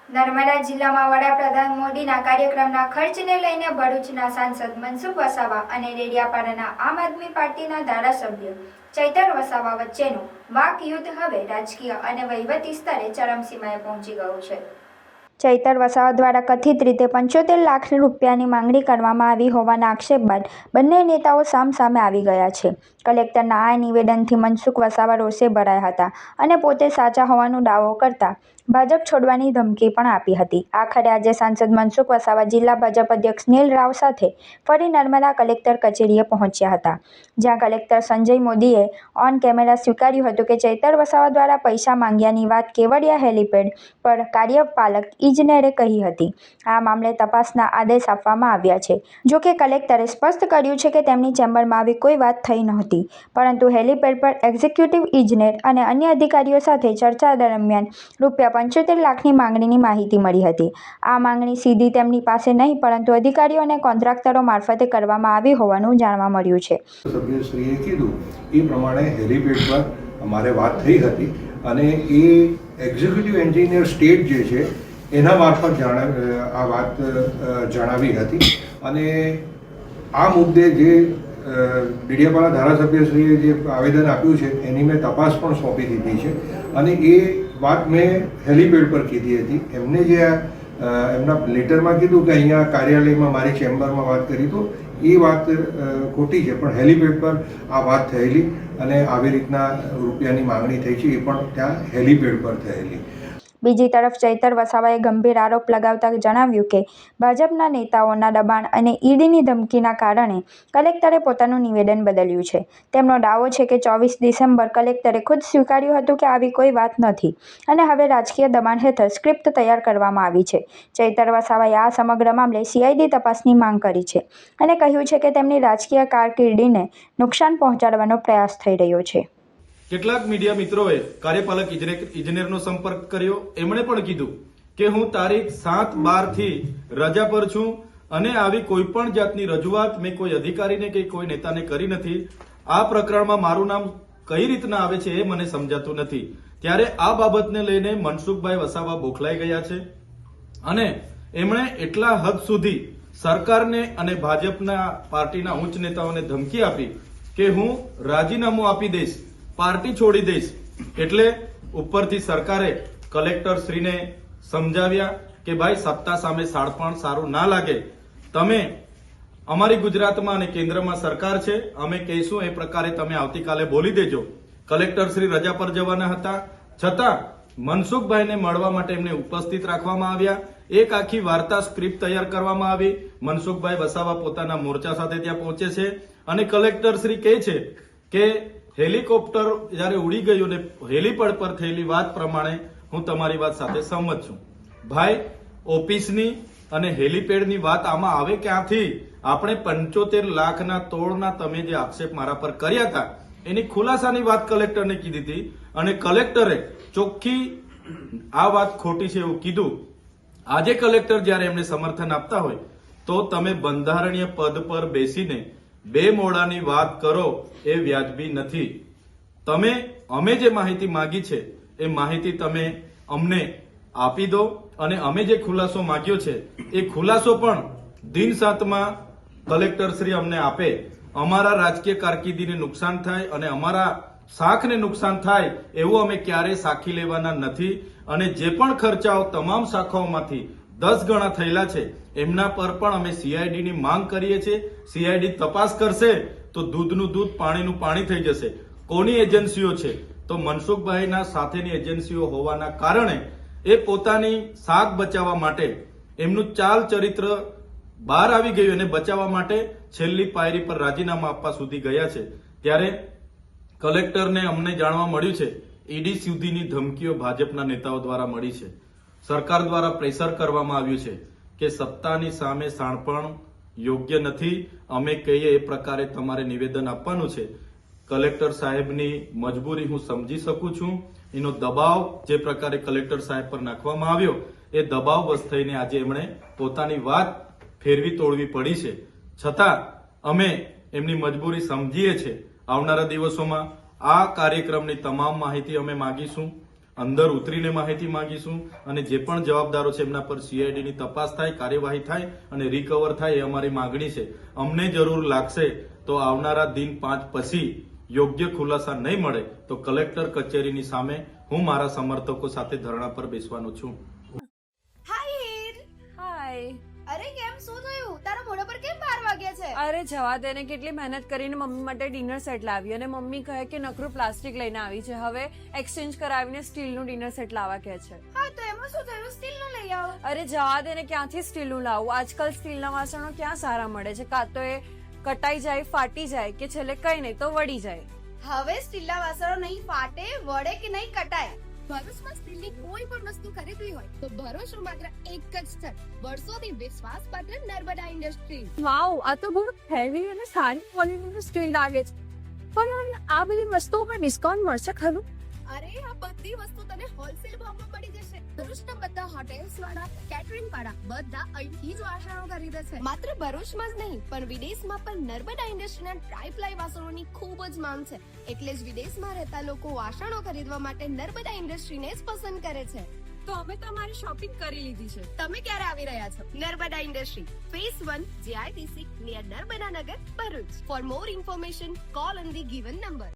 નર્મદા જિલ્લામાં વડાપ્રધાન મોદીના કાર્યક્રમના ખર્ચને લઈને ભરૂચના સાંસદ મનસુખ વસાવા અને ડેડિયાપાડાના આમ આદમી પાર્ટીના ધારાસભ્ય ચૈતર વસાવા વચ્ચેનું વાકયુદ્ધ હવે રાજકીય અને વહીવટી સ્તરે ચરમસીમાએ પહોંચી ગયું છે। ચૈતર વસાવા દ્વારા કથિત રીતે 75 લાખ રૂપિયાની માંગણી કરવામાં આવી હોવાના આક્ષેપ બાદ બંને નેતાઓ સામસામે આવી ગયા છે। કલેક્ટરના આ નિવેદનથી મનસુખ વસાવા રોષે ભરાયા હતા અને પોતે સાચા હોવાનો દાવો કરતા ભાજપ છોડવાની ધમકી પણ આપી હતી। આખરે આજે સાંસદ મનસુખ વસાવા જિલ્લા ભાજપ અધ્યક્ષ નીલ રાવ સાથે ફરી નર્મદા કલેક્ટર કચેરીએ પહોંચ્યા હતા, જ્યાં કલેક્ટર સંજય મોદીએ ઓન કેમેરા સ્વીકાર્યું હતું કે ચૈતર વસાવા દ્વારા પૈસા માંગ્યાની વાત કેવડિયા હેલીપેડ પર કાર્યપાલક ઇજનેરે કહી હતી। આ મામલે તપાસના આદેશ આપવામાં આવ્યા છે। જો કે કલેક્ટરે સ્પષ્ટ કર્યું છે કે તેમની ચેમ્બરમાં આવી કોઈ વાત થઈ નહોતી, પરંતુ હેલીપેડ પર એક્ઝિક્યુટિવ ઇજનેર અને અન્ય અધિકારીઓ સાથે ચર્ચા દરમિયાન ₹75 લાખની માંગણીની માહિતી મળી હતી। આ માંગણી સીધી તેમની પાસે નહીં, પરંતુ અધિકારીઓ અને કોન્ટ્રાક્ટરો મારફતે કરવામાં આવી હોવાનું જાણવા મળ્યું છે। સભ્યશ્રીએ કીધું એ પ્રમાણે હેલીપેડ પર અમારે વાત થઈ હતી અને એ એક્ઝિક્યુટિવ એન્જિનિયર સ્ટેટ જે છે એના મારફત આ વાત જણાવી હતી અને આ મુદ્દે જે ડેડિયાપાડા ધારાસભ્યશ્રીએ જે આવેદન આપ્યું છે એની મેં તપાસ પણ સોંપી દીધી છે અને એ વાત મેં હેલીપેડ પર કીધી હતી। એમને જે એમના લેટરમાં કીધું કે અહીંયા કાર્યાલયમાં મારી ચેમ્બરમાં વાત કરી, તો એ વાત ખોટી છે, પણ હેલીપેડ પર આ વાત થયેલી અને આવી રીતના રૂપિયાની માંગણી થઈ છે એ પણ ત્યાં હેલીપેડ પર થયેલી। બીજી તરફ ચૈતર વસાવાએ ગંભીર આરોપ લગાવતા જણાવ્યું કે ભાજપના નેતાઓના દબાણ અને ઈડીની ધમકીના કારણે કલેક્ટરે પોતાનું નિવેદન બદલ્યું છે। તેમનો દાવો છે કે 24 ડિસેમ્બર કલેક્ટરે ખુદ સ્વીકાર્યું હતું કે આવી કોઈ વાત નથી અને હવે રાજકીય દબાણ હેઠળ સ્ક્રિપ્ટ તૈયાર કરવામાં આવી છે। ચૈતર વસાવાએ આ સમગ્ર મામલે CID તપાસની માંગ કરી છે અને કહ્યું છે કે તેમની રાજકીય કારકિર્દીને નુકસાન પહોંચાડવાનો પ્રયાસ થઈ રહ્યો છે। કેટલાક મીડિયા મિત્રોએ કાર્યપાલક ઇજનેરનો સંપર્ક કર્યો। એમણે પણ કીધું કે હું તારીખ 7/12 થી રજા પર છું અને આવી કોઈ પણ જાતની રજૂઆત મેં કોઈ અધિકારીને કે કોઈ નેતાને કરી નથી। આ પ્રકરણમાં મારું નામ કઈ રીતના આવે છે એ મને સમજાતું નથી। ત્યારે આ બાબતને લઈને મનસુખભાઈ વસાવા બોખલાઈ ગયા છે અને એમણે એટલા હદ સુધી સરકારને અને ભાજપના પાર્ટીના ઉચ્ચ નેતાઓને ધમકી આપી કે હું રાજીનામું આપી દઈશ, પાર્ટી છોડી દઈશ। એટલે ઉપરથી સરકારે કલેક્ટર શ્રીને સમજાવ્યા કે ભાઈ સત્તા સામે શાણપણ સારું ના લાગે, તમે અમારી ગુજરાતમાં અને કેન્દ્રમાં સરકાર છે, અમે કહીશું એ પ્રકારે તમે આવતીકાલે બોલી દેજો। કલેક્ટર શ્રી રજા પર જવાના હતા, છતાં મનસુખભાઈને મળવા માટે એમને ઉપસ્થિત રાખવામાં આવ્યા। એક આખી વાર્તા સ્ક્રિપ્ટ તૈયાર કરવામાં આવી। મનસુખભાઈ વસાવા પોતાના મોરચા સાથે ત્યાં પહોંચે છે અને કલેક્ટર શ્રી કહે છે કે હેલિકોપ્ટર જયારે ઉડી ગયું ને હેલીપેડ પર થયેલી વાત પ્રમાણે હું તમારી વાત સાથે સહમત છું। ભાઈ, ઓફિસની અને હેલીપેડની વાત આમાં આવે ક્યાંથી? આપણે 75 લાખના તોડના તમે જે આક્ષેપ મારા પર કર્યા હતા એની ખુલાસાની વાત કલેક્ટરને કીધી હતી અને કલેક્ટરે ચોખ્ખી આ વાત ખોટી છે એવું કીધું। આજે કલેક્ટર જયારે એમને સમર્થન આપતા હોય તો તમે બંધારણીય પદ પર બેસીને બે મોડાની વાત કરો એ વ્યાજબી નથી। તમે અમે જે માહિતી માંગી છે એ માહિતી તમે અમને આપી દો અને અમે જે ખુલાસો માંગ્યો છે એ ખુલાસો પણ દિન 7માં કલેક્ટર શ્રી અમને આપે। અમારા રાજકીય કારકિર્દીને નુકસાન થાય અને અમારા શાખને નુકસાન થાય એવું અમે ક્યારેય સાખી લેવાના નથી અને જે પણ ખર્ચાઓ તમામ શાખાઓમાંથી 10 ગણા થયેલા છે એમના પર પણ અમે CIDની માંગ કરીએ છીએ। CID તપાસ કરશે તો દૂધનું દૂધ પાણીનું પાણી થઈ જશે। કોની એજન્સીઓ છે? તો મનસુખભાઈના સાથેની એજન્સીઓ હોવાના કારણે એ પોતાની શાખ બચાવવા માટે એમનું ચાલ ચરિત્ર બહાર આવી ગયું અને બચાવવા માટે છેલ્લી પાયરી પર રાજીનામા આપવા સુધી ગયા છે। ત્યારે કલેક્ટરને અમને જાણવા મળ્યું છે ઈડી સુધીની ધમકીઓ ભાજપના નેતાઓ દ્વારા મળી છે। સરકાર દ્વારા પ્રેશર કરવામાં આવ્યું છે કે સત્તાની સામે શાણપણ યોગ્ય નથી, અમે કહીએ એ પ્રકારે તમારે નિવેદન આપવાનું છે। કલેક્ટર સાહેબની મજબૂરી હું સમજી શકું છું। એનો દબાવ જે પ્રકારે કલેક્ટર સાહેબ પર નાખવામાં આવ્યો એ દબાવવશ થઈને આજે એમણે પોતાની વાત ફેરવી તોડવી પડી છે, છતાં અમે એમની મજબૂરી સમજીએ છીએ। આવનારા દિવસોમાં આ કાર્યક્રમની તમામ માહિતી અમે માંગીશું અંદર ઉતરીને માહિતી માંગીશું અને જે પણ જવાબદારો છે એમના પર સીઆઈડીની તપાસ થાય, કાર્યવાહી થાય અને રિકવર થાય એ અમારી માંગણી છે. અમને જરૂર લાગશે તો આવનારા દિન 5 પછી યોગ્ય ખુલાસા નહીં મળે તો કલેક્ટર કચેરીની સામે હું મારા સમર્થકો સાથે ધરણા પર બેસવાનો છું. હાય હીર. હાય. અરે કેમ શું થયું? તારા મોઢા પર કેમ 12 વાગ્યા છે? અરે જવા દે ને, કેટલી મહેનત કરીને મમ્મી માટે ડિનર સેટ લાવી અને મમ્મી કહે કે નકરું પ્લાસ્ટિક લઈને આવી છે, હવે એક્સચેન્જ કરાવીને સ્ટીલનું ડિનર સેટ લાવવા કહે છે. હા તો એમાં શું થયું? સ્ટીલ નું લઈ આવો. અરે જવા દે ને, ક્યાંથી સ્ટીલનું લાવું? આજકાલ સ્ટીલના વાસણો ક્યાં સારા મળે છે? કાં તો એ કટાઈ જાય, ફાટી જાય કે છેલ્લે કઈ નહીં તો વળી જાય. હવે સ્ટીલના વાસણો નહીં ફાટે, વળે કે નહીં કટાય. ભરૂચમાં સ્ટીલની કોઈ પણ વસ્તુ ખરીદવી હોય તો ભરોસો માત્ર એક જ સ્થળ, વર્ષોથી વિશ્વાસપાત્ર નર્મદા ઇન્ડસ્ટ્રીઝ. વાવ, આ તો બહુ હેવી અને સારી ક્વોલિટીનું સ્ટીલ લાગે છે. પણ આ બધી વસ્તુઓ પર ડિસ્કાઉન્ટ મળશે ખરું? અરે આ બધી વસ્તુ તને હોલસેલ ભાવમાં મળી જશે. ભરૂચના બધા હોટેલ્સ વાળા, કેટરિંગ વાળા બધા અહીંથી જ વાસણો ખરીદે છે. માત્ર ભરૂચમાં જ નહીં પણ વિદેશમાં પણ નર્મદા ઇન્ડસ્ટ્રીના ટ્રાયપ્લાય વાસણોની ખૂબ જ માંગ છે. એટલે જ વિદેશમાં રહેતા લોકો વાસણો ખરીદવા માટે નર્મદા ઇન્ડસ્ટ્રીને જ પસંદ કરે છે. તો અમે તમારી શોપિંગ કરી લીધી છે. તમે ક્યારે આવી રહ્યા છો? Narmada industry phase 1 GITC near Narmada Nagar, Bharuch. For more information call on the given number.